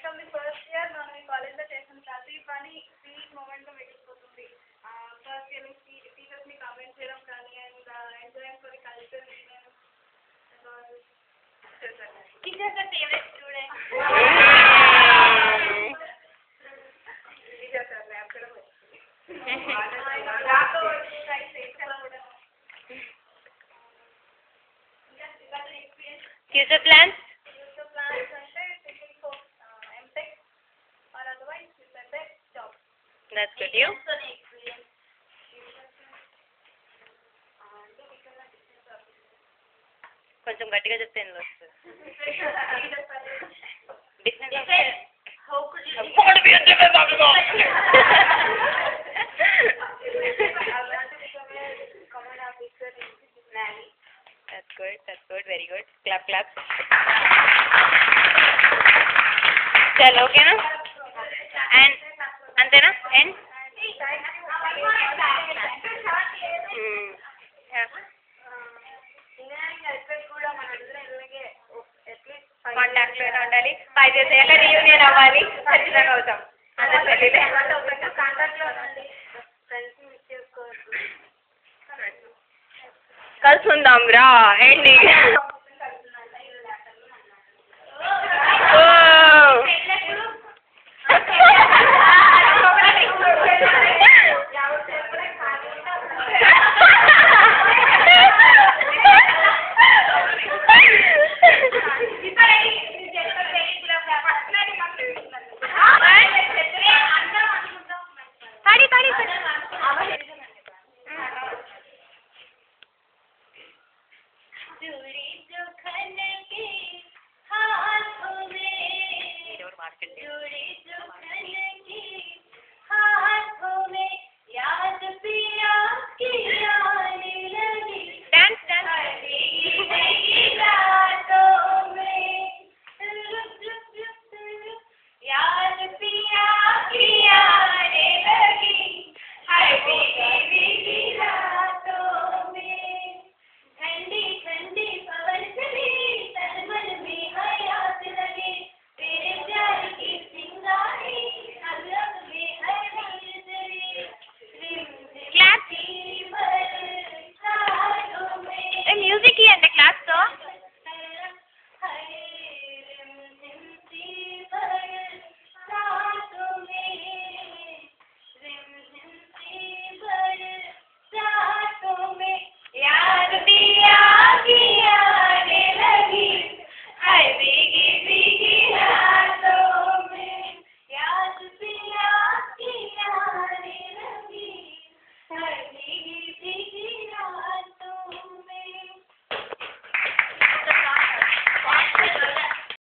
From the first year మనం ఈ కాలేజ్లో చేసిన ప్రతి పని స్వీట్ మూమెంట్గా మిగిలిపోతుంది. ఫస్ట్ ఇయర్ నుంచి టీచర్స్ని కామెంట్ చేయడం కానీ and enjoying for the culture teachers the favourite student teachers sir lab కూడా Future plans? Future plans అంటే taking for MTech or otherwise with a best job. That's good. You? Experience. కొంచెం గట్టిగా చెప్తే ఎందుకు వస్తుంది? How could you That's good, very good. Clap. చలో ఓకేనా? And అంతేనా? అండ్ కాంటాక్ట్లో ఉండాలి. 5 years అయ్యాక రీయూనియన్ అవ్వాలి. ఖచ్చితంగా అవుతాం. కలిసి ఉందాం రా. ఏంటి మార్కెట్